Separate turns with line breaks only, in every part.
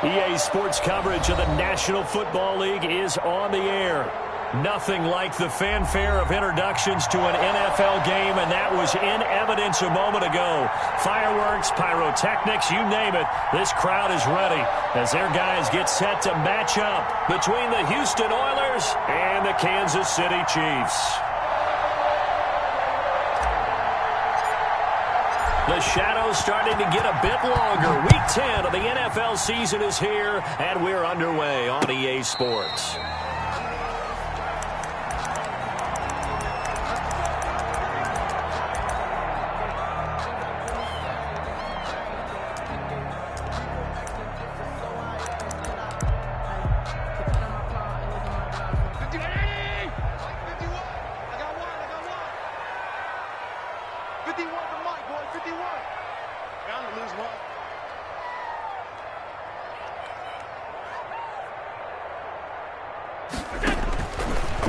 EA Sports coverage of the National Football League is on the air. Nothing like the fanfare of introductions to an NFL game, and that was in evidence a moment ago. Fireworks, pyrotechnics, you name it, this crowd is ready as their guys get set to match up between the Houston Oilers and the Kansas City Chiefs. The shadow's starting to get a bit longer. Week 10 of the NFL season is here, and we're underway on EA Sports.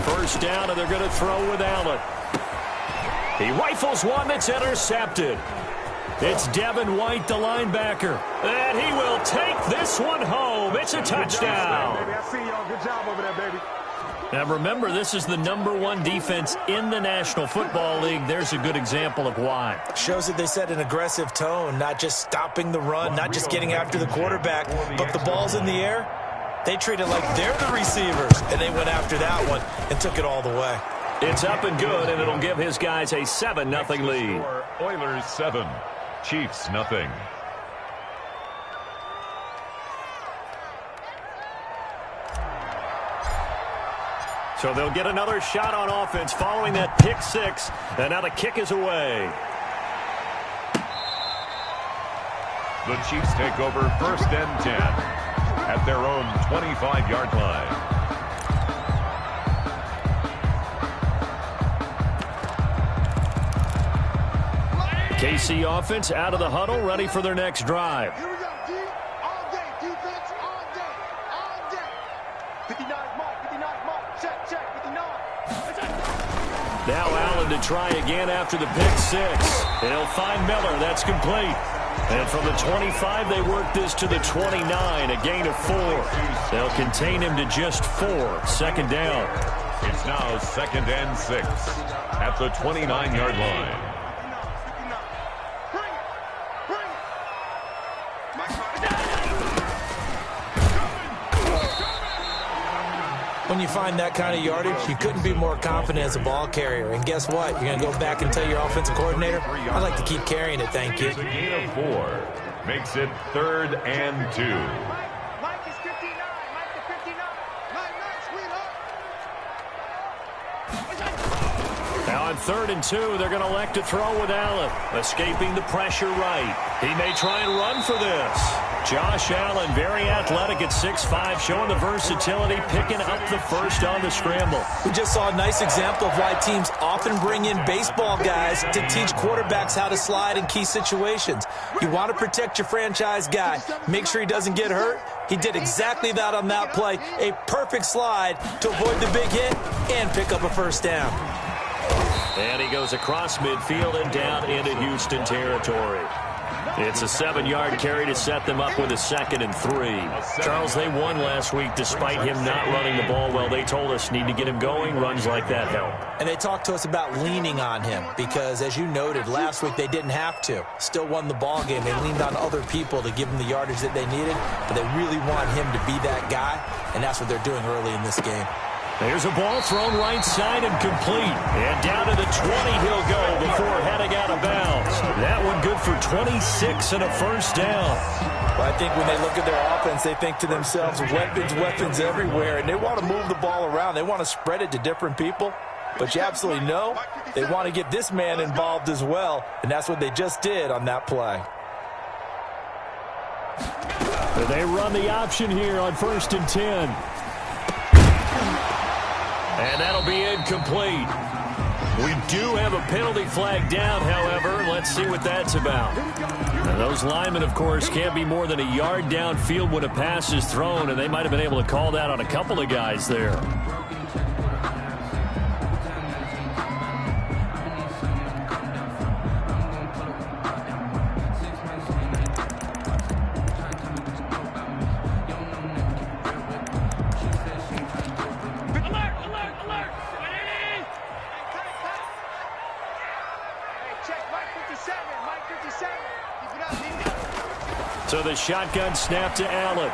First down, and they're going to throw with Allen. He rifles one that's intercepted. It's Devin White, the linebacker. And he will take this one home. It's a touchdown.
I see y'all. Good job over there, baby.
Now remember, this is the #1 defense in the National Football League. There's a good example of why.
Shows that they set an aggressive tone, not just stopping the run, not just getting after the quarterback, but the ball's in the air. They treat it like they're the receivers, and they went after that one and took it all the way.
It's up and good, and it'll give his guys a 7-0 lead.
Oilers 7, Chiefs 0.
So they'll get another shot on offense following that pick six, and now the kick is away.
The Chiefs take over first and 10 at their own 25-yard line.
KC offense out of the huddle, ready for their next drive.
Here we go, D. All day. Defense all day. All day. 59 mark. 59 mark. Check. 59.
Now Allen to try again after the pick six. He'll find Miller. That's complete. And from the 25, they work this to the 29, a gain of 4. They'll contain him to just 4. Second down.
It's now 2nd and 6 at the 29-yard line.
When you find that kind of yardage, you couldn't be more confident as a ball carrier. And guess what? You're going to go back and tell your offensive coordinator, I'd like to keep carrying it, thank you.
It's a gain of 4. Makes it 3rd and 2.
Mike is 59. Mike is 59. Nice,
Now on 3rd and 2, they're going to elect to throw with Allen. Escaping the pressure right. He may try and run for this. Josh Allen, very athletic at 6'5", showing the versatility, picking up the first on the scramble.
We just saw a nice example of why teams often bring in baseball guys to teach quarterbacks how to slide in key situations. You want to protect your franchise guy. Make sure he doesn't get hurt. He did exactly that on that play. A perfect slide to avoid the big hit and pick up a first down.
And he goes across midfield and down into Houston territory. It's a 7-yard carry to set them up with a 2nd and 3. Charles, they won last week despite him not running the ball well. They told us need to get him going. Runs like that help.
And they talked to us about leaning on him because, as you noted, last week they didn't have to. Still won the ball game. They leaned on other people to give them the yardage that they needed, but they really want him to be that guy, and that's what they're doing early in this game.
There's a ball thrown right side and complete. And down to the 20 he'll go before heading out of bounds. That one good for 26 and a first down.
Well, I think when they look at their offense, they think to themselves, weapons everywhere, and they want to move the ball around. They want to spread it to different people. But you absolutely know they want to get this man involved as well, and that's what they just did on that play.
They run the option here on 1st and 10. And that'll be incomplete. We do have a penalty flag down, however. Let's see what that's about. And those linemen, of course, can't be more than a yard downfield when a pass is thrown, and they might have been able to call that on a couple of guys there. So the shotgun snap to Allen.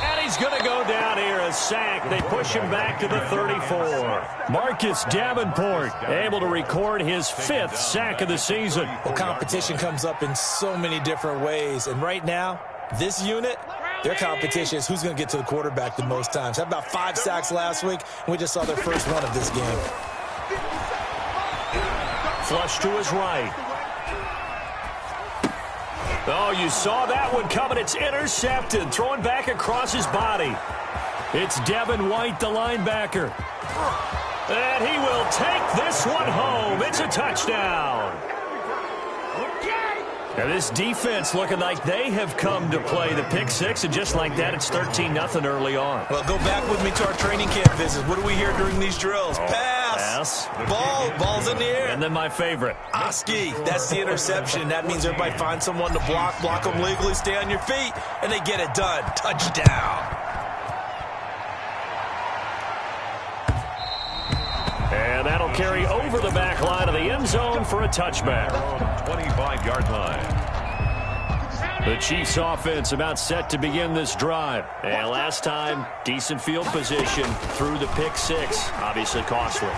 And he's going to go down here, a sack. They push him back to the 34. Marcus Davenport able to record his 5th sack of the season.
Well, competition comes up in so many different ways. And right now, this unit, their competition is who's going to get to the quarterback the most times. Had about 5 sacks last week, and we just saw their first one of this game.
Flush to his right. Oh, you saw that one coming. It's intercepted. Throwing back across his body. It's Devin White, the linebacker. And he will take this one home. It's a touchdown. Now this defense looking like they have come to play the pick six, and just like that, it's 13-0 early on.
Well, go back with me to our training camp visits. What do we hear during these drills? Pass. Ball's in the air.
And then my favorite.
Oski, that's the interception. That means everybody finds someone to block them legally, stay on your feet, and they get it done. Touchdown.
And that'll carry over the back line of the end zone for a touchback.
25-yard line.
The Chiefs offense about set to begin this drive. And last time, decent field position through the pick six. Obviously costly.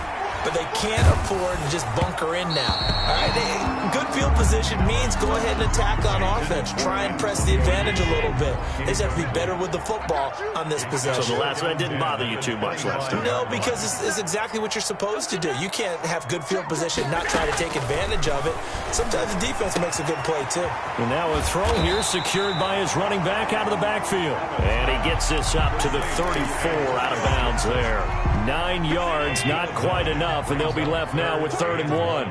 But they can't afford to just bunker in now. All right, good field position means go ahead and attack on offense. Try and press the advantage a little bit. They just have to be better with the football on this possession.
So the last one didn't bother you too much last time?
No, because it's exactly what you're supposed to do. You can't have good field position, not try to take advantage of it. Sometimes the defense makes a good play, too.
And now a throw here secured by his running back out of the backfield. And he gets this up to the 34 out of bounds there. 9 yards, not quite enough, and they'll be left now with 3rd and 1.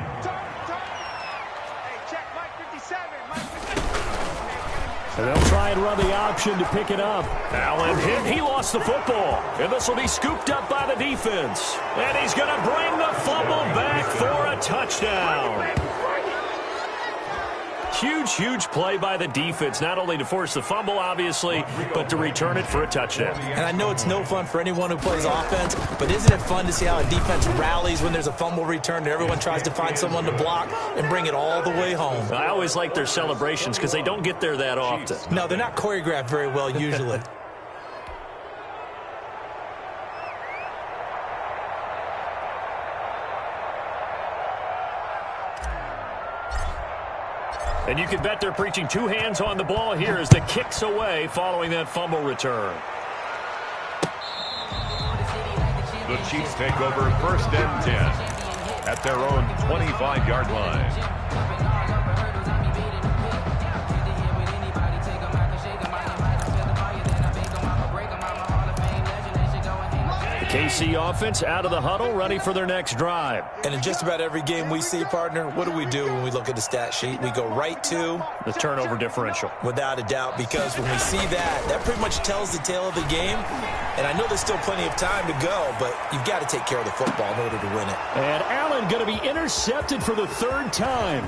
And they'll try and run the option to pick it up. Allen hit. He lost the football. And this will be scooped up by the defense. And he's going to bring the fumble back for a touchdown. Huge play by the defense, not only to force the fumble, obviously, but to return it for a touchdown.
And I know it's no fun for anyone who plays offense, but isn't it fun to see how a defense rallies when there's a fumble return and everyone tries to find someone to block and bring it all the way home?
I always like their celebrations because they don't get there that often.
No, they're not choreographed very well usually.
And you can bet they're preaching 2 hands on the ball here as the kick's away following that fumble return.
The Chiefs take over 1st and 10 at their own 25-yard line.
KC offense out of the huddle, ready for their next drive.
And in just about every game we see, partner, what do we do when we look at the stat sheet? We go right to
the turnover differential.
Without a doubt, because when we see that pretty much tells the tale of the game. And I know there's still plenty of time to go, but you've got to take care of the football in order to win it.
And Allen going to be intercepted for the 3rd time.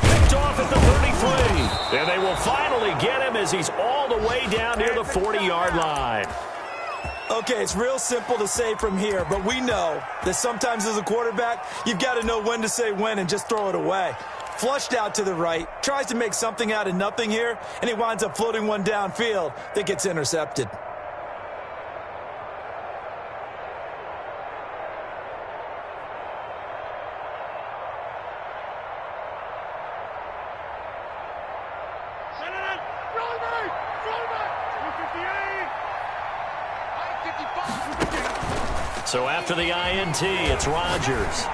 Picked off at the 33. And they will finally get him as he's all the way down near the 40-yard line.
Okay, it's real simple to say from here, but we know that sometimes as a quarterback, you've got to know when to say when and just throw it away. Flushed out to the right, tries to make something out of nothing here, and he winds up floating one downfield that gets intercepted.
So after the INT, it's Rodgers.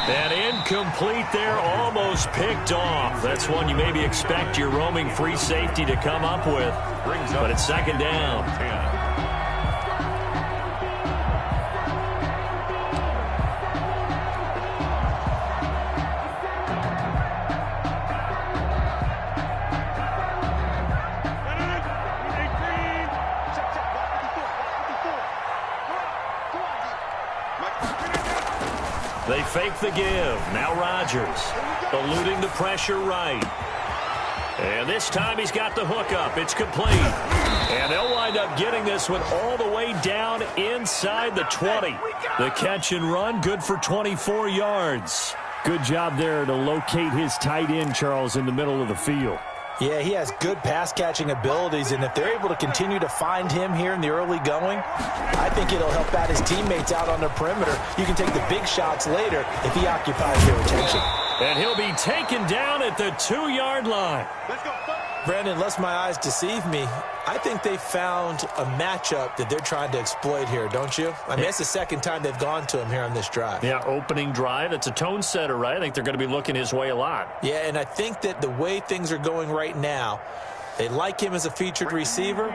And incomplete there, almost picked off. That's one you maybe expect your roaming free safety to come up with. But it's 2nd down. They fake the give. Now Rodgers eluding the pressure right. And this time he's got the hook up. It's complete. And they'll wind up getting this one all the way down inside the 20. The catch and run, good for 24 yards. Good job there to locate his tight end, Charles, in the middle of the field.
Yeah, he has good pass-catching abilities, and if they're able to continue to find him here in the early going, I think it'll help out his teammates out on the perimeter. You can take the big shots later if he occupies their attention.
And he'll be taken down at the 2-yard line.
Let's go.
Brandon, unless my eyes deceive me, I think they found a matchup that they're trying to exploit here, don't you? I mean, that's the second time they've gone to him here on this drive.
Yeah, opening drive. It's a tone setter, right? I think they're going to be looking his way a lot.
Yeah, and I think that the way things are going right now, they like him as a featured receiver.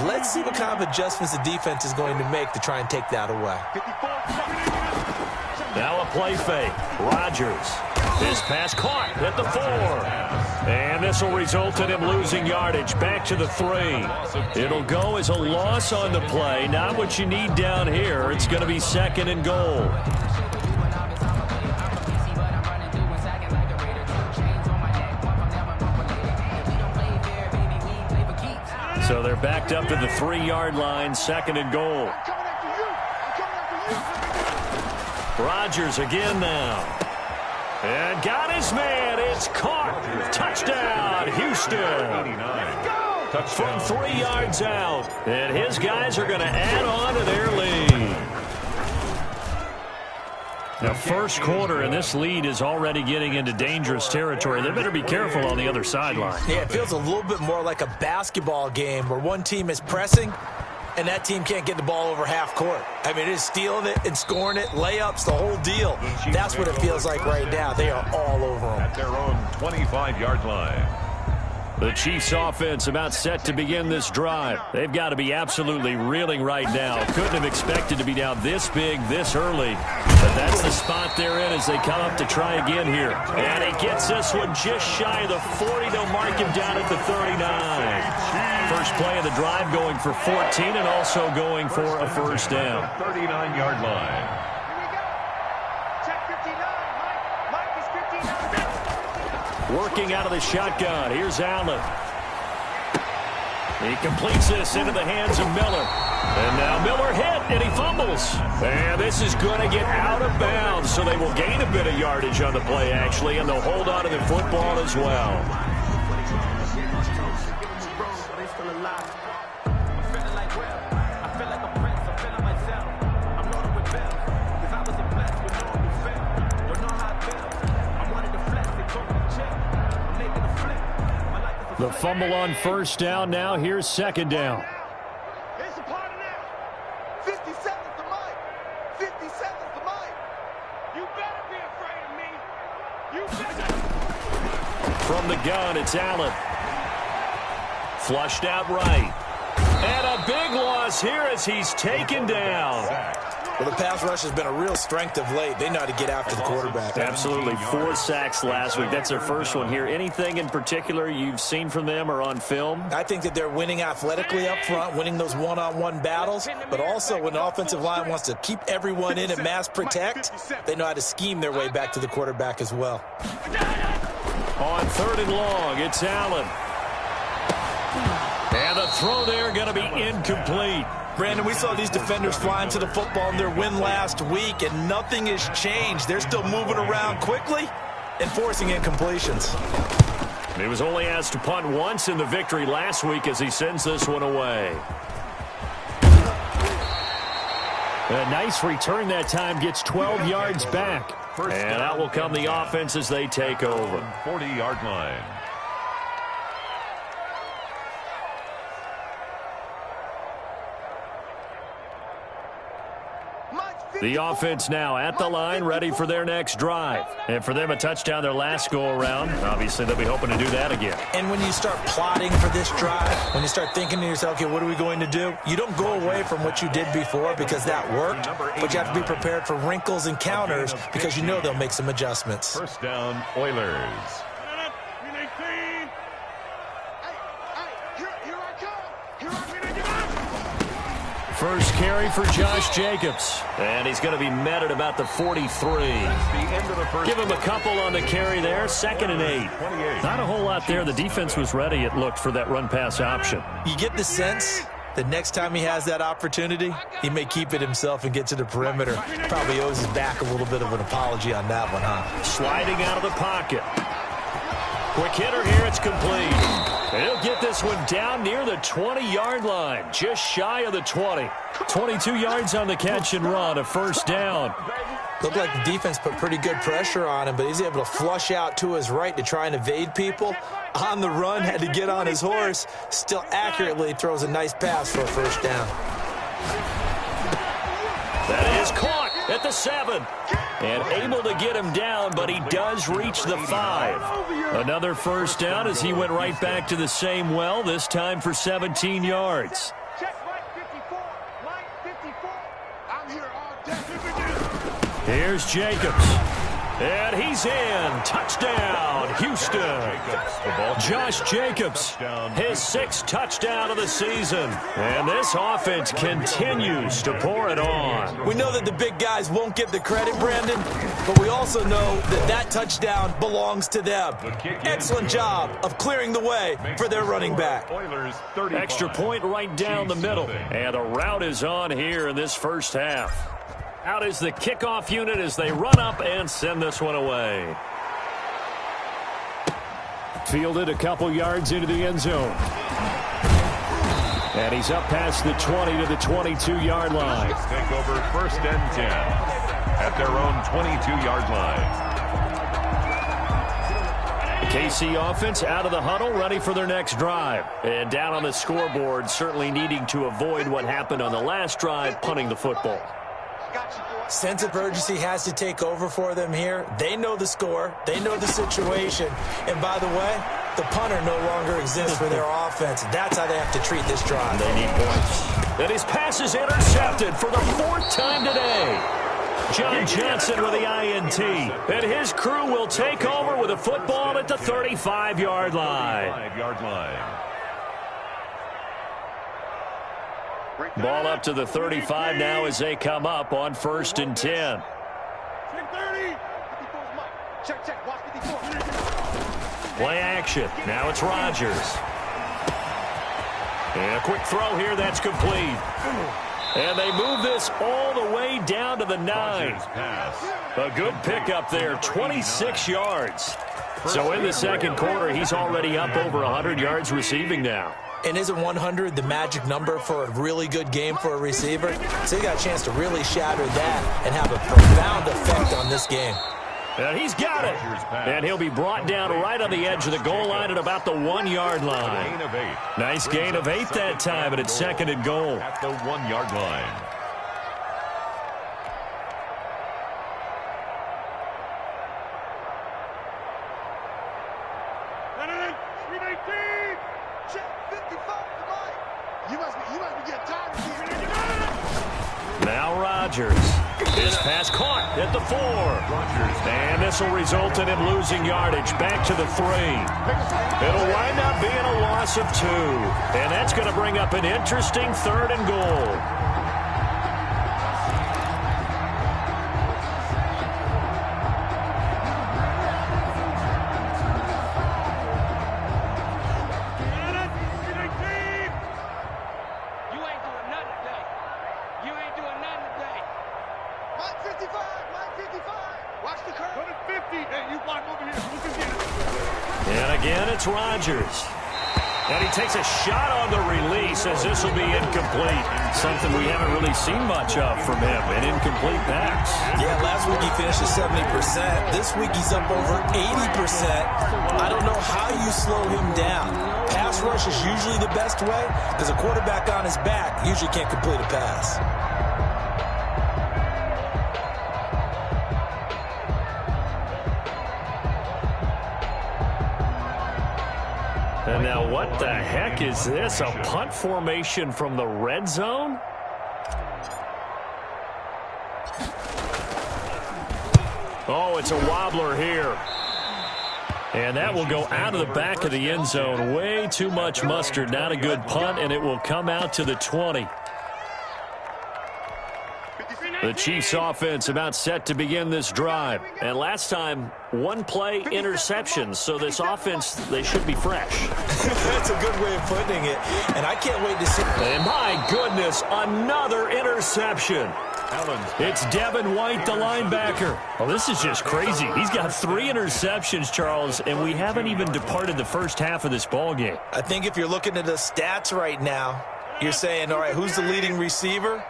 Let's see what kind of adjustments the defense is going to make to try and take that away.
Now a play fake. Rodgers. This pass caught at the 4. And this will result in him losing yardage back to the 3. It'll go as a loss on the play. Not what you need down here. It's going to be 2nd and goal. So they're backed up to the 3-yard line, 2nd and goal. Rodgers again now. And got his man. It's caught. Touchdown, Houston. From 3 yards out. And his guys are going to add on to their lead. Now, first quarter, and this lead is already getting into dangerous territory. They better be careful on the other sideline.
Yeah, it feels a little bit more like a basketball game where one team is pressing and that team can't get the ball over half court. I mean, it is stealing it and scoring it, layups, the whole deal. That's what it feels like right now. They are all over them.
At their own 25-yard line.
The Chiefs offense about set to begin this drive. They've got to be absolutely reeling right now. Couldn't have expected to be down this big, this early. But that's the spot they're in as they come up to try again here. And he gets this one just shy of the 40. They'll mark him down at the 39. First play of the drive going for 14 and also going for a first down.
39-yard line.
Check 59. Mike is 59.
Working out of the shotgun. Here's Allen. He completes this into the hands of Miller. And now Miller hit, and he fumbles. And this is going to get out of bounds, so they will gain a bit of yardage on the play, actually, and they'll hold on to the football as well. The fumble on first down. Now here's second down.
Here's the party now. 50 seconds to Mike. 50 seconds to Mike. You better be afraid of me. You better.
From the gun, it's Allen. Flushed out right. And a big loss here as he's taken down.
Well, the pass rush has been a real strength of late. They know how to get after the quarterback.
Absolutely. 4 sacks last week. That's their first one here. Anything in particular you've seen from them or on film?
I think that they're winning athletically up front, winning those one-on-one battles, but also when the offensive line wants to keep everyone in and mass protect, they know how to scheme their way back to the quarterback as well.
On 3rd and long, it's Allen. And the throw there going to be incomplete.
Brandon, we saw these defenders flying to the football in their win last week, and nothing has changed. They're still moving around quickly and forcing incompletions.
He was only asked to punt once in the victory last week as he sends this one away. A nice return that time, gets 12 yards back. And out will come the offense as they take over.
40-yard line.
The offense now at the line, ready for their next drive. And for them, a touchdown their last go-around. Obviously, they'll be hoping to do that again.
And when you start plotting for this drive, when you start thinking to yourself, okay, what are we going to do? You don't go away from what you did before because that worked, but you have to be prepared for wrinkles and counters because you know they'll make some adjustments.
First down, Oilers.
First carry for Josh Jacobs. And he's going to be met at about the 43. Give him a couple on the carry there. 2nd and 8. Not a whole lot there. The defense was ready, it looked, for that run-pass option.
You get the sense that next time he has that opportunity, he may keep it himself and get to the perimeter. Probably owes his back a little bit of an apology on that one, huh?
Sliding out of the pocket. Quick hitter here. It's complete. And he'll get this one down near the 20-yard line. Just shy of the 20. 22 yards on the catch and run. A first down.
Looked like the defense put pretty good pressure on him, but he's able to flush out to his right to try and evade people. On the run, had to get on his horse. Still accurately throws a nice pass for a first down.
That is caught at the 7. And able to get him down, but he does reach the 5. Another first down as he went right back to the same well, this time for 17 yards.
Check right 54. Line 54. I'm here all day.
Here's Jacobs. And he's in. Touchdown, Houston. Josh Jacobs, his 6th touchdown of the season. And this offense continues to pour it on.
We know that the big guys won't get the credit, Brandon, but we also know that that touchdown belongs to them. Excellent job of clearing the way for their running back.
Extra point right down the middle. And the route is on here in this first half. Out is the kickoff unit as they run up and send this one away. Fielded a couple yards into the end zone. And he's up past the 20 to the 22-yard line.
Take over 1st and 10 at their own 22-yard line.
The KC offense out of the huddle, ready for their next drive. And down on the scoreboard, certainly needing to avoid what happened on the last drive, punting the football.
Sense of urgency has to take over for them here. They know the score. They know the situation. And by the way, the punter no longer exists for their offense. That's how they have to treat this drive.
They need points. And his pass is intercepted for the 4th time today. John Johnson with the INT. And his crew will take over with a football at the 35-yard line. Ball up to the 35 now as they come up on 1st and 10. Play action. Now it's Rodgers. And a quick throw here. That's complete. And they move this all the way down to the 9. A good pickup there. 26 yards. So in the second quarter, he's already up over 100 yards receiving now.
And isn't 100 the magic number for a really good game for a receiver? So he got a chance to really shatter that and have a profound effect on this game.
And he's got it. And he'll be brought down right on the edge of the goal line at about the 1-yard line. Nice gain of 8 that time, and it's 2nd and goal.
At the 1-yard line.
Now Rodgers. His pass caught at the 4. And this will result in him losing yardage back to the 3. It'll wind up being a loss of 2. And that's going to bring up an interesting 3rd and goal. It's Rodgers. And he takes a shot on the release as this will be incomplete. Something we haven't really seen much of from him, an incomplete pass.
Yeah, last week he finished at 70%. This week he's up over 80%. I don't know how you slow him down. Pass rush is usually the best way because a quarterback on his back usually can't complete a pass.
And now what the heck is this? A punt formation from the red zone? Oh, it's a wobbler here. And that will go out of the back of the end zone. Way too much mustard. Not a good punt, and it will come out to the 20. The Chiefs offense about set to begin this drive. And last time, one play interception. So this offense, they should be fresh.
That's a good way of putting it. And I can't wait to see.
And my goodness, another interception. It's Devin White, the linebacker. Oh, this is just crazy. He's got 3 interceptions, Charles, and we haven't even departed the first half of this ball game.
I think if you're looking at the stats right now, you're saying, all right, who's the leading receiver?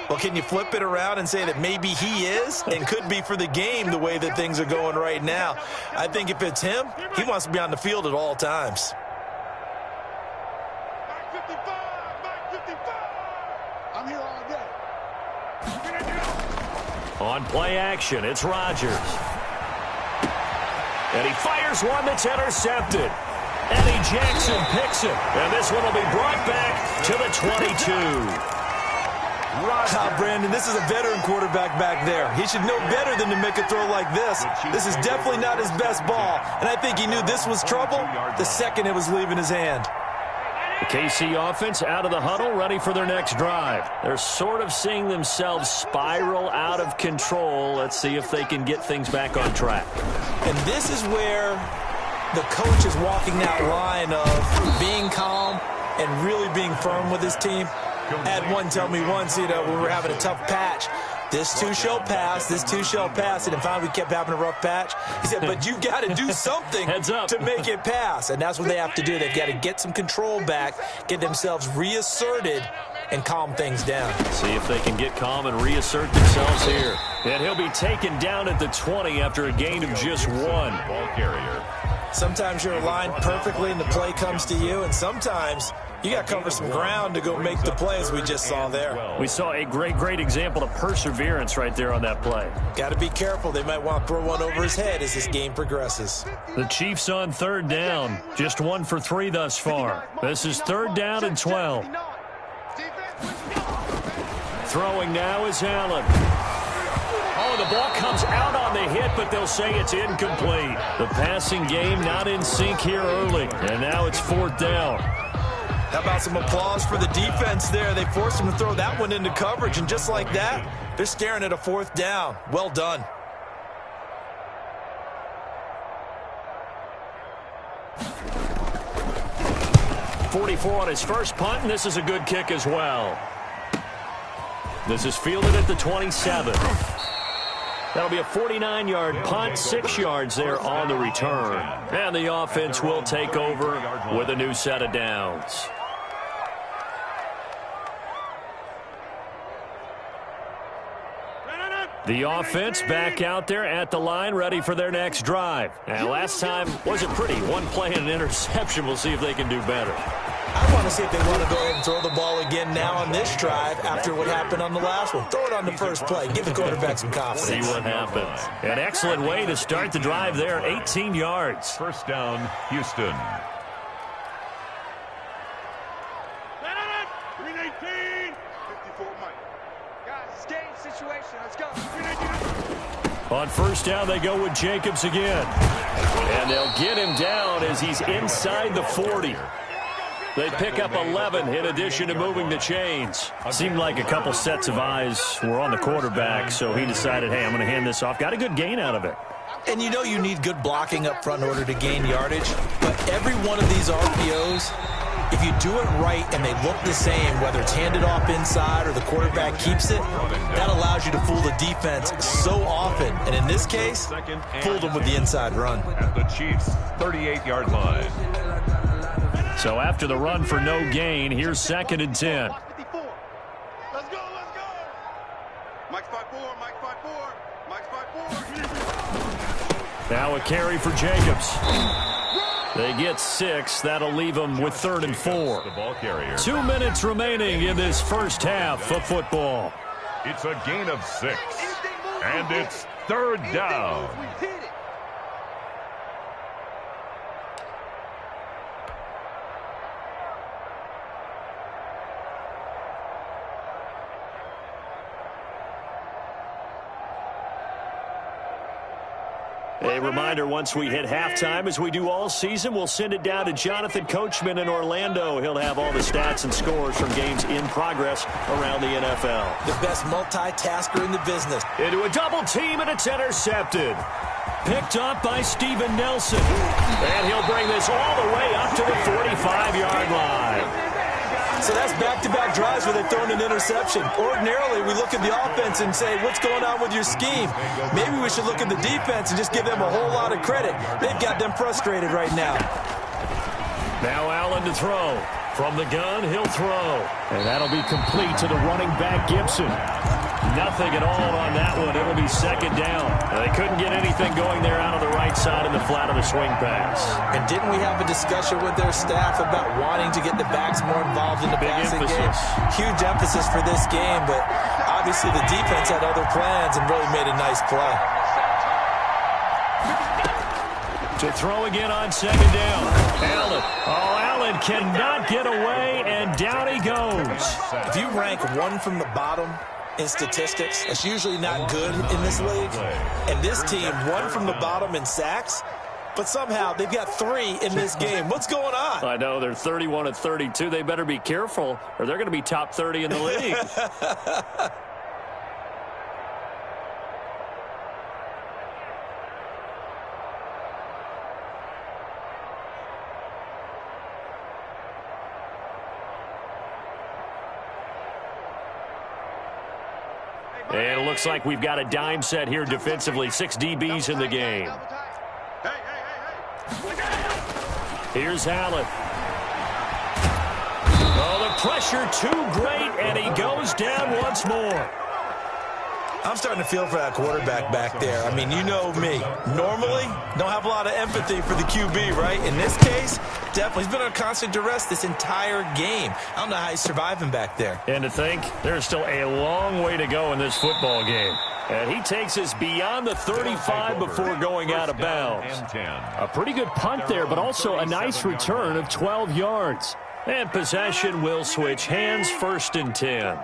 Well, can you flip it around and say that maybe he is and could be for the game the way that things are going right now? I think if it's him, he wants to be on the field at all times.
I'm here all day.
On play action, it's Rodgers. And he fires one that's intercepted. Eddie Jackson picks it. And this one will be brought back to the 22.
Brandon, this is a veteran quarterback back there. He should know better than to make a throw like this. This is definitely not his best ball. And I think he knew this was trouble the second it was leaving his hand.
The KC offense out of the huddle, ready for their next drive. They're sort of seeing themselves spiral out of control. Let's see if they can get things back on track.
And this is where the coach is walking that line of being calm and really being firm with his team. I had one tell me once, when we were having a tough patch, this too shall pass, this too shall pass. And finally we kept having a rough patch. He said, but you got to do something to make it pass. And that's what they have to do. They've got to get some control back, get themselves reasserted, and calm things down.
See if they can get calm and reassert themselves here. And he'll be taken down at the 20 after a gain of just 1.
Ball carrier.
Sometimes you're aligned perfectly and the play comes to you, and sometimes you got to cover some ground to go make the play, as we just saw there.
We saw a great example of perseverance right there on that play.
Got to be careful. They might want to throw one over his head as this game progresses.
The Chiefs on 3rd down. Just 1 for 3 thus far. This is 3rd down and 12. Throwing now is Allen. Oh, the ball comes out on the hit, but they'll say it's incomplete. The passing game not in sync here early, and now it's 4th down.
How about some applause for the defense there? They forced him to throw that one into coverage, and just like that, they're staring at a 4th down. Well done.
.44 on his first punt, and this is a good kick as well. This is fielded at the 27. That'll be a 49-yard punt, 6 yards there on the return. And the offense will take over with a new set of downs. The offense back out there at the line, ready for their next drive. And last time wasn't pretty. 1 play and an interception. We'll see if they can do better.
I want to see if they want to go ahead and throw the ball again now on this drive after what happened on the last one. Throw it on the first play. Give the quarterback some confidence.
See what happens. An excellent way to start the drive there. 18 yards.
1st down, Houston.
319. 54 Mike. Guys, it's game situation. Let's go.
On 1st down, they go with Jacobs again. And they'll get him down as he's inside the 40. They pick up 11 in addition to moving the chains. Seemed like a couple sets of eyes were on the quarterback, so he decided, hey, I'm going to hand this off. Got a good gain out of it.
And you know you need good blocking up front in order to gain yardage. But every one of these RPOs, if you do it right and they look the same, whether it's handed off inside or the quarterback keeps it, that allows you to fool the defense so often. And in this case, fooled them with the inside run.
At the Chiefs' 38-yard line.
So after the run for no gain, here's 2nd and 10.
Let's go, let's go. Mike's 5-4, Mike's 5-4, Mike's 5-4.
Now a carry for Jacobs. They get 6. That'll leave them with 3rd and 4.
The ball carrier.
2 minutes remaining in this first half of football.
It's a gain of 6. And it's 3rd down.
A reminder, once we hit halftime, as we do all season, we'll send it down to Jonathan Coachman in Orlando. He'll have all the stats and scores from games in progress around the NFL.
The best multitasker in the business.
Into a double team, and it's intercepted. Picked up by Steven Nelson. And he'll bring this all the way up to the 45-yard line.
So that's back-to-back drives where they've thrown an interception. Ordinarily, we look at the offense and say, what's going on with your scheme? Maybe we should look at the defense and just give them a whole lot of credit. They've got them frustrated right now.
Now Allen to throw. From the gun, he'll throw. And that'll be complete to the running back, Gibson. Nothing at all on that one. It'll be second down. They couldn't get anything going there out on the right side in the flat of the swing pass.
And didn't we have a discussion with their staff about wanting to get the backs more involved in the passing game? Huge emphasis for this game, but obviously the defense had other plans and really made a nice play.
To throw again on second down. Allen. Oh, Allen cannot get away, and down he goes.
If you rank one from the bottom in statistics, that's usually not good in this league. And this team, one from the bottom in sacks, but somehow they've got 3 in this game. What's going on?
I know, they're 31-32. They better be careful, or they're going to be top 30 in the league. And it looks like we've got a dime set here defensively. 6 DBs in the game. Here's Allen. Oh, the pressure too great, and he goes down once more.
I'm starting to feel for that quarterback back there. I mean, you know me. Normally, don't have a lot of empathy for the QB, right? In this case, definitely. He's been under constant duress this entire game. I don't know how he's surviving back there.
And to think, there's still a long way to go in this football game. And he takes us beyond the 35 before going out of bounds. A pretty good punt there, but also a nice return of 12 yards. And possession will switch hands, 1st and 10.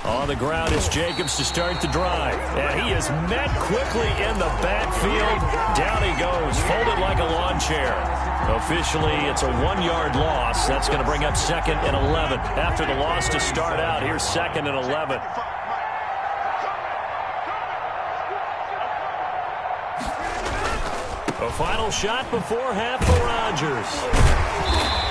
On the ground is Jacobs to start the drive. And he is met quickly in the backfield. Down he goes, folded like a lawn chair. Officially, it's a 1-yard loss. That's going to bring up 2nd and 11. After the loss to start out, here's 2nd and 11. A final shot before half for Rodgers.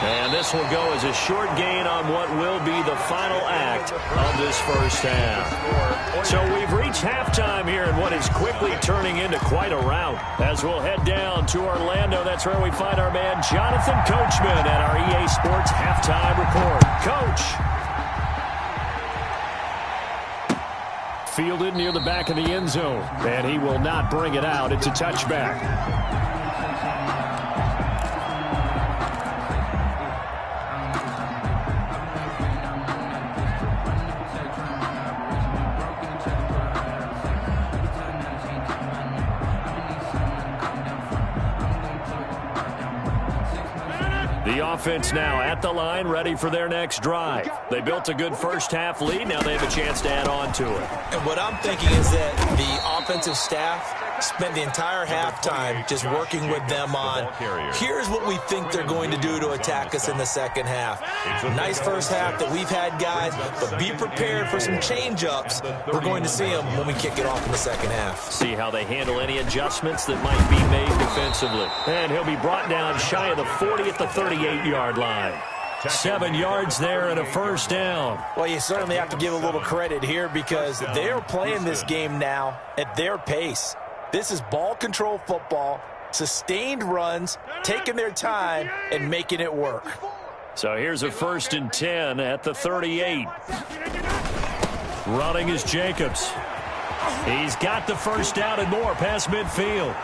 And this will go as a short gain on what will be the final act of this first half. So we've reached halftime here in what is quickly turning into quite a rout. As we'll head down to Orlando, that's where we find our man Jonathan Coachman at our EA Sports Halftime Report. Coach. Fielded near the back of the end zone. And he will not bring it out. It's a touchback. The offense now at the line, ready for their next drive. They built a good first half lead. Now they have a chance to add on to it.
And what I'm thinking is that the offensive staff spent the entire halftime just working with them on, here's what we think they're going to do to attack us in the second half. Nice first half that we've had, guys, but be prepared for some change-ups. We're going to see them when we kick it off in the second half.
See how they handle any adjustments that might be made defensively. And he'll be brought down shy of the 40 at the 38-yard line. 7 yards there and a first down.
Well, you certainly have to give a little credit here because they're playing this game now at their pace. This is ball control football, sustained runs, taking their time, and making it work.
So here's a 1st and 10 at the 38. Running is Jacobs. He's got the first down and more past midfield.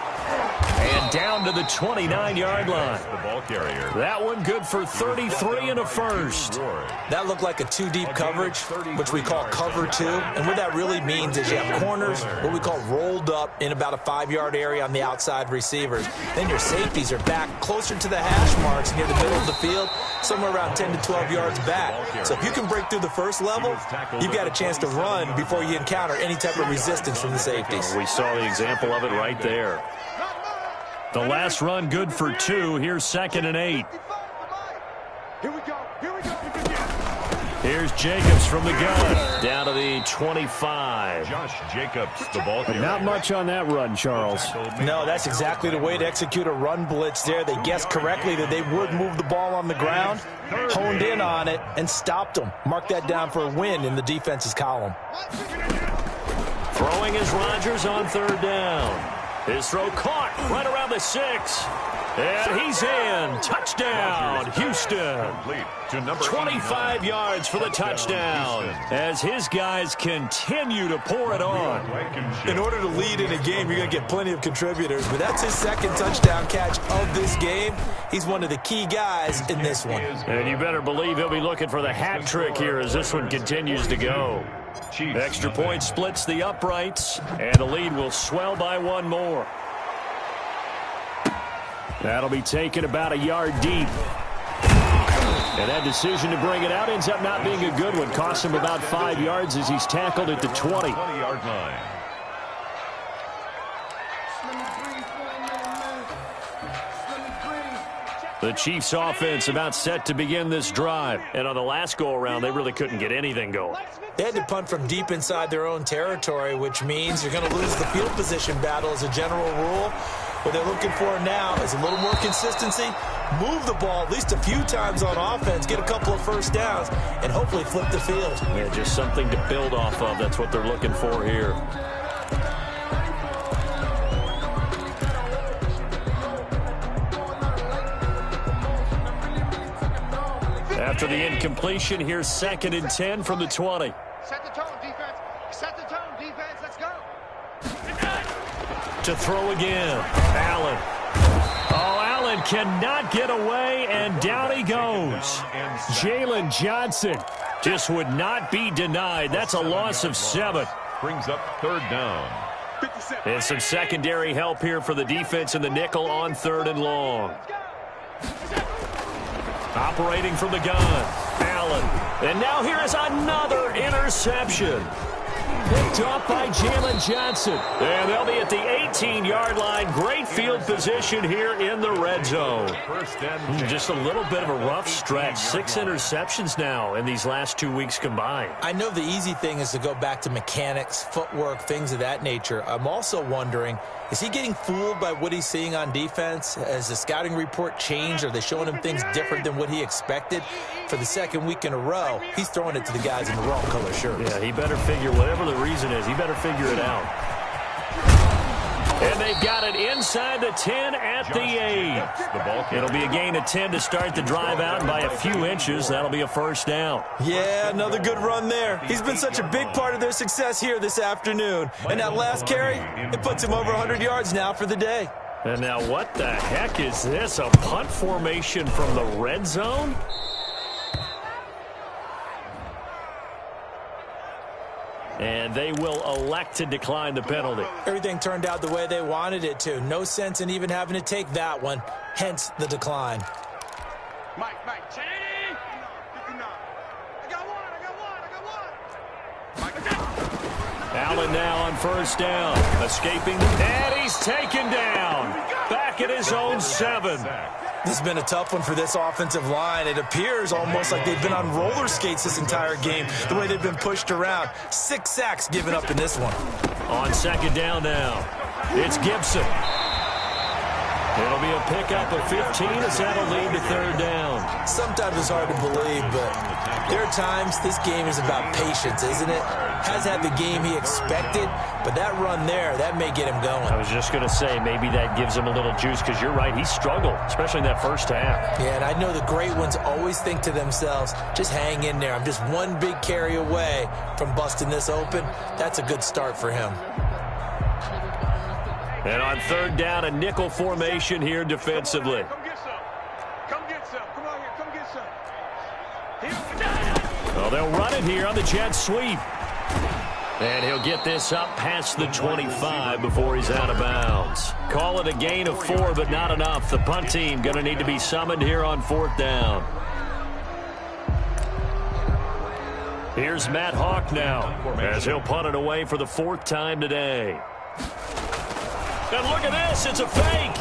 And down to the 29-yard line.
The ball carrier.
That one good for 33 and a first.
That looked like a two-deep coverage, which we call cover two. And what that really means is you have corners, what we call rolled up in about a 5-yard area on the outside receivers. Then your safeties are back closer to the hash marks near the middle of the field, somewhere around 10 to 12 yards back. So if you can break through the first level, you've got a chance to run before you encounter any type of resistance from the safeties.
We saw the example of it right there. The last run good for 2. Here's 2nd and 8.
Here we go.
Here's Jacobs from the gun. Down to the 25.
Josh Jacobs, the ball carrier.
Not much on that run, Charles.
No, that's exactly the way to execute a run blitz there. They guessed correctly that they would move the ball on the ground, honed in on it, and stopped them. Mark that down for a win in the defense's column.
Throwing is Rodgers on 3rd down. His throw caught right around the 6. And he's in. Touchdown, Houston. 25 yards for the touchdown as his guys continue to pour it on.
In order to lead in a game, you're going to get plenty of contributors, but that's his 2nd touchdown catch of this game. He's one of the key guys in this one.
And you better believe he'll be looking for the hat trick here as this one continues to go. Extra point splits the uprights, and the lead will swell by 1 more. That'll be taken about a yard deep. And that decision to bring it out ends up not being a good one. Costs him about 5 yards as he's tackled at the 20.
20-yard line.
The Chiefs offense about set to begin this drive. And on the last go-around, they really couldn't get anything going.
They had to punt from deep inside their own territory, which means you're going to lose the field position battle as a general rule. What they're looking for now is a little more consistency, move the ball at least a few times on offense, get a couple of first downs, and hopefully flip the field.
Yeah, just something to build off of. That's what they're looking for here. After the incompletion, here's 2nd and 10 from the 20.
Set the tone, defense. Set the tone, defense. Let's go.
To throw again. Allen. Oh, Allen cannot get away, and down he goes. Jalen Johnson just would not be denied. That's a loss of 7.
Brings up 3rd down.
And some secondary help here for the defense in the nickel on 3rd and long. Operating from the gun, Allen. And now here is another interception. Picked up by Jalen Johnson. And they'll be at the 18-yard line. Great field position here in the red zone. Just a little bit of a rough stretch. 6 interceptions now in these last 2 weeks combined.
I know the easy thing is to go back to mechanics, footwork, things of that nature. I'm also wondering, is he getting fooled by what he's seeing on defense? Has the scouting report changed? Are they showing him things different than what he expected? For the 2nd week in a row, he's throwing it to the guys in the wrong color shirts.
Yeah, he better figure, whatever the reason is, he better figure it out. And they've got it inside the 10 at the 8. It'll be a gain of 10 to start the drive out, and by a few inches, that'll be a first down.
Yeah, another good run there. He's been such a big part of their success here this afternoon. And that last carry, it puts him over 100 yards now for the day.
And now what the heck is this? A punt formation from the red zone? And they will elect to decline the penalty.
Everything turned out the way they wanted it to. No sense in even having to take that one, hence the decline.
Mike, change. 59. I got one.
Allen now on first down. Escaping. And he's taken down. Back at his own 7.
This has been a tough one for this offensive line. It appears almost like they've been on roller skates this entire game, the way they've been pushed around. 6 sacks given up in this one.
On 2nd down now, it's Gibson. It'll be a pickup of 15 as that'll lead to 3rd down.
Sometimes it's hard to believe, but there are times this game is about patience, isn't it? Has had the game he expected, but that run there, that may get him going.
I was just going to say, maybe that gives him a little juice, because you're right, he struggled, especially in that first half.
Yeah, and I know the great ones always think to themselves, just hang in there. I'm just one big carry away from busting this open. That's a good start for him.
And on third down, a nickel formation here defensively.
Come get some. Come get some. Come on here. Come get some.
Well, they'll run it here on the jet sweep. And he'll get this up past the 25 before he's out of bounds. Call it a gain of 4, but not enough. The punt team going to need to be summoned here on fourth down. Here's Matt Hawk now as he'll punt it away for the 4th time today. And look at this. It's a fake.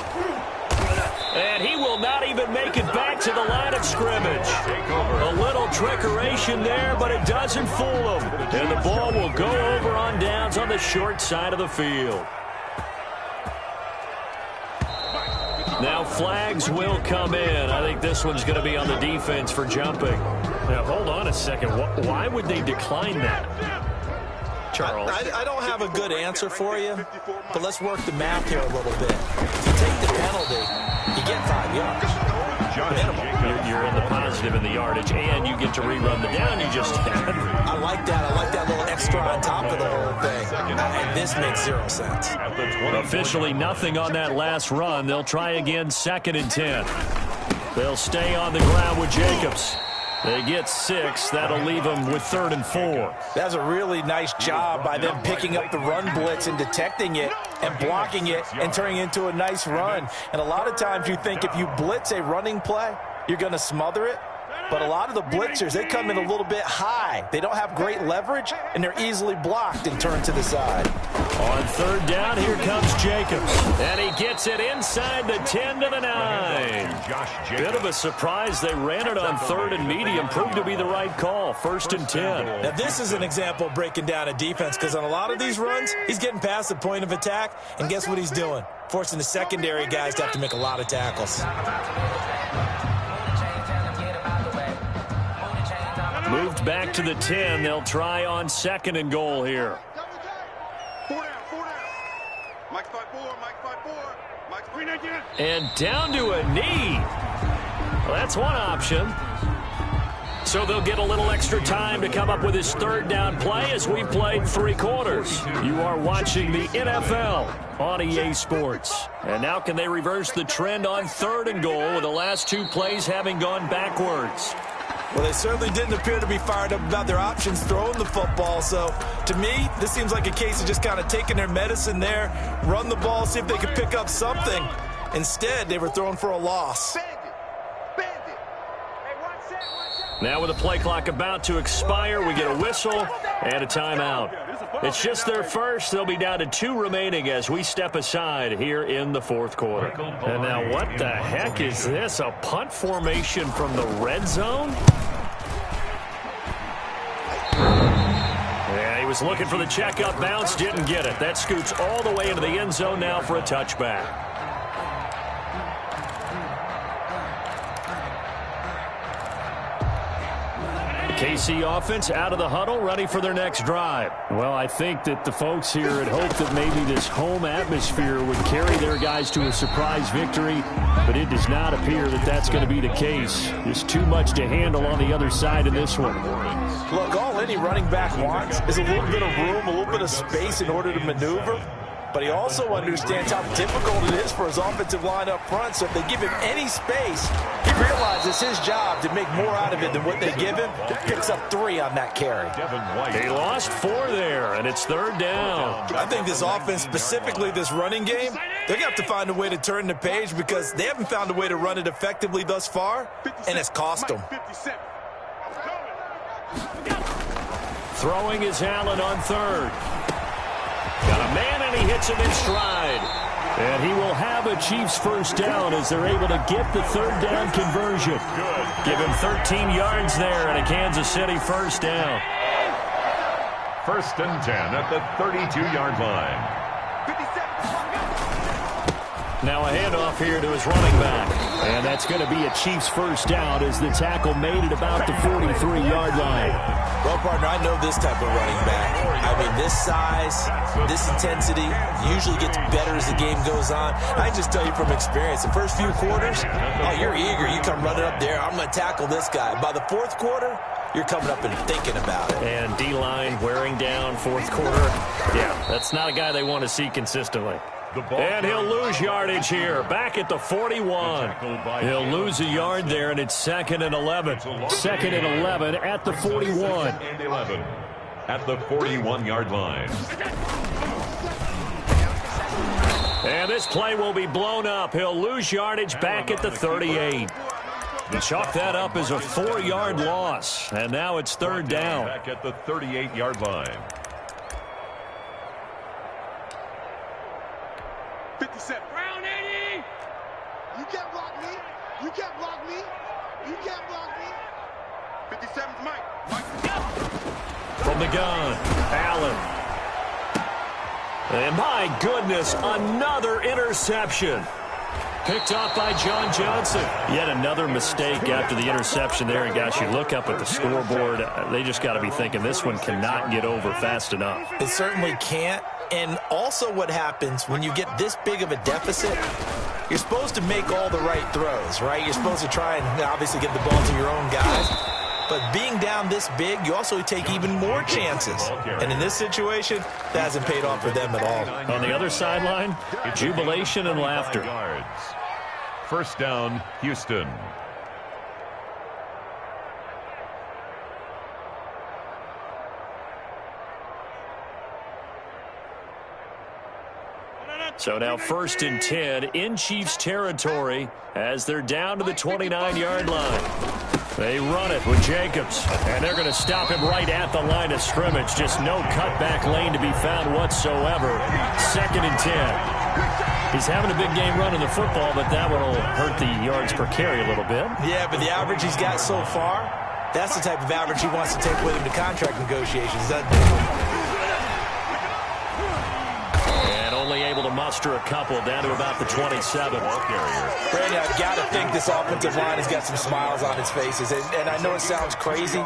And he will not even make it back to the line of scrimmage. A little trickeration there, but it doesn't fool him. And the ball will go over on downs on the short side of the field. Now flags will come in. I think this one's going to be on the defense for jumping. Now, hold on a second. Why would they decline that? Charles.
I don't have a good answer for you, but let's work the math here a little bit. If you take the penalty, you get 5 yards.
You're in the positive in the yardage, and you get to rerun the down you just had.
I like that. I like that little extra on top of the whole thing. And this makes 0 sense.
Officially nothing on that last run. They'll try again 2nd and 10. They'll stay on the ground with Jacobs. They get 6. That'll leave them with 3rd and 4.
That's a really nice job by them picking up the run blitz and detecting it and blocking it and turning it into a nice run. And a lot of times you think if you blitz a running play, you're going to smother it. But a lot of the blitzers, they come in a little bit high. They don't have great leverage, and they're easily blocked and turned to the side.
On 3rd down, here comes Jacobs. And he gets it inside the 10 to the 9. Bit of a surprise. They ran it on 3rd and medium. Proved to be the right call. 1st and 10.
Now, this is an example of breaking down a defense, because on a lot of these runs, he's getting past the point of attack, and guess what he's doing? Forcing the secondary guys to have to make a lot of tackles.
Moved back to the 10. They'll try on 2nd and goal here.
4 down. 4 down. Mike's 5-4. Mike's 5-4. Mike's 3-19.
And down to a knee. Well, that's one option. So they'll get a little extra time to come up with his 3rd down play as we played 3 quarters. You are watching the NFL on EA Sports. And now can they reverse the trend on 3rd and goal with the last 2 plays having gone backwards?
Well, they certainly didn't appear to be fired up about their options throwing the football. So, to me, this seems like a case of just kind of taking their medicine there, run the ball, see if they could pick up something. Instead, they were throwing for a loss.
Now with the play clock about to expire, we get a whistle and a timeout. It's just their first. They'll be down to 2 remaining as we step aside here in the 4th quarter. And now what the heck is this? A punt formation from the red zone? Yeah, he was looking for the checkup bounce, didn't get it. That scoots all the way into the end zone now for a touchback. KC offense out of the huddle, ready for their next drive. Well, I think that the folks here had hoped that maybe this home atmosphere would carry their guys to a surprise victory, but it does not appear that that's going to be the case. There's too much to handle on the other side of this one.
Look, all any running back wants is a little bit of room, a little bit of space in order to maneuver. But he also understands how difficult it is for his offensive line up front. So if they give him any space, he realizes his job to make more out of it than what they give him. Picks up 3 on that carry.
They lost 4 there, and it's 3rd down.
I think this offense, specifically this running game, they're going to have to find a way to turn the page because they haven't found a way to run it effectively thus far, and it's cost them.
Throwing is Allen on 3rd. Got a man, and he hits him in stride. And he will have a Chiefs 1st down as they're able to get the 3rd down conversion. Give him 13 yards there and a Kansas City 1st down.
1st and 10 at the 32-yard line.
Now a handoff here to his running back. And that's going to be a Chiefs 1st down as the tackle made it about the 43-yard line.
Well, partner, I know this type of running back. I mean, this size, this intensity usually gets better as the game goes on. I can just tell you from experience, the first few quarters, oh, you're eager. You come running up there, I'm going to tackle this guy. By the 4th quarter, you're coming up and thinking about it.
And D-line wearing down 4th quarter. Yeah, that's not a guy they want to see consistently. And he'll lose yardage here, back at the 41. He'll lose a yard there, and it's 2nd and 11. 2nd and 11 at the 41.
At the 41-yard line.
And this play will be blown up. He'll lose yardage back at the 38. Chalk that up as a 4-yard loss. And now it's 3rd down.
Back at the 38-yard line.
57. Round 80. You can't block me. You can't block me. You can't block me. 57's Mike.
From the gun, Allen. And my goodness, another interception. Picked off by John Johnson. Yet another mistake after the interception there. And gosh, you look up at the scoreboard, they just got to be thinking this one cannot get over fast enough.
It certainly can't. And also what happens when you get this big of a deficit, you're supposed to make all the right throws, right? You're supposed to try and obviously get the ball to your own guys. But being down this big, you also take even more chances. And in this situation, that hasn't paid off for them at all.
On the other sideline, jubilation and laughter.
First down, Houston.
So now 1st and 10 in Chiefs territory as they're down to the 29-yard line. They run it with Jacobs, and they're going to stop him right at the line of scrimmage. Just no cutback lane to be found whatsoever. 2nd and 10. He's having a big game running the football, but that one will hurt the yards per carry a little bit.
Yeah, but the average he's got so far, that's the type of average he wants to take with him to contract negotiations.
And only able to muster a couple down to about the 27.
Brandon, I've got to think this offensive line has got some smiles on its faces. And I know it sounds crazy,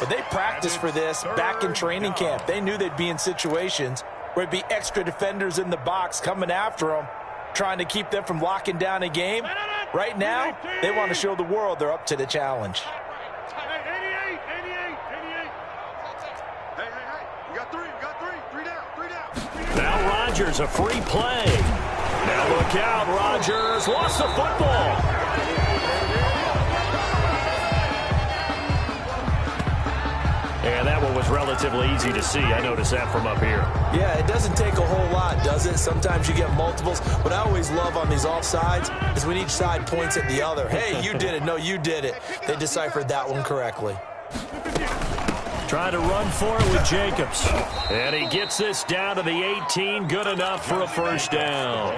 but they practiced for this back in training camp. They knew they'd be in situations where it'd be extra defenders in the box coming after them, trying to keep them from locking down a game. Right now, they want to show the world they're up to the challenge.
88. Hey. We got three. Three down.
Now Rodgers, a free play. Now look out, Rodgers lost the football. And that one was relatively easy to see. I noticed that from up here.
Yeah, it doesn't take a whole lot, does it? Sometimes you get multiples. What I always love on these offsides is when each side points at the other. Hey, you did it. No, you did it. They deciphered that one correctly.
Trying to run for it with Jacobs. And he gets this down to the 18. Good enough for a first down.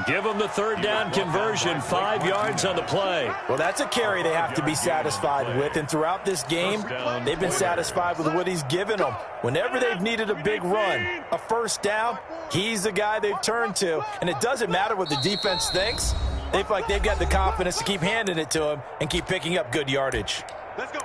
Give him the 3rd down conversion. 5 yards on the play.
Well, that's a carry they have to be satisfied with. And throughout this game, they've been satisfied with what he's given them. Whenever they've needed a big run, a first down, he's the guy they've turned to. And it doesn't matter what the defense thinks. They feel like they've got the confidence to keep handing it to him and keep picking up good yardage.
Let's go.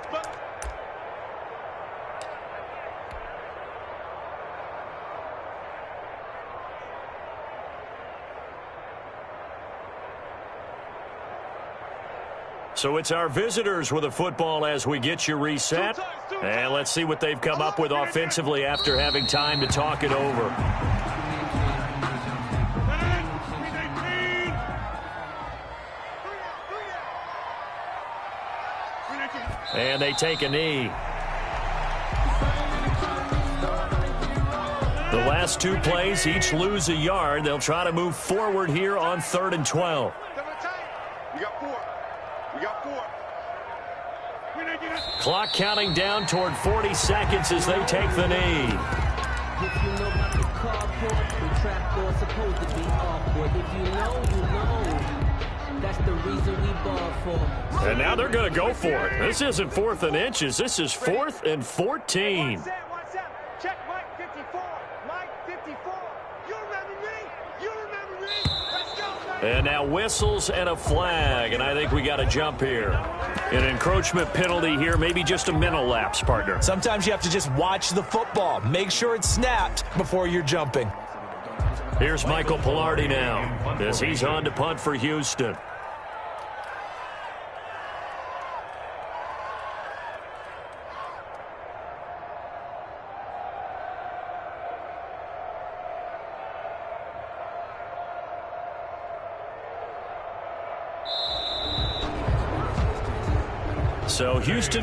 So it's our visitors with a football as we get you reset. And let's see what they've come up with offensively after having time to talk it over. And they take a knee. The last 2 plays, each lose a yard. They'll try to move forward here on 3rd and 12.
We got 4.
Clock counting down toward 40 seconds as they take the knee.
If you know about the carport, the trapdoor's supposed to be awkward. If you know, you know. That's the reason we ball for.
And now they're going to go for it. This isn't 4th and inches. This is 4th and 14.
Check Mike 54. Mike 54. You remember me? Let's go.
And now whistles and a flag. And I think we got to jump here. An encroachment penalty here, maybe just a mental lapse, partner.
Sometimes you have to just watch the football. Make sure it's snapped before you're jumping.
Here's Michael Pilardi now as he's on to punt for Houston. So Houston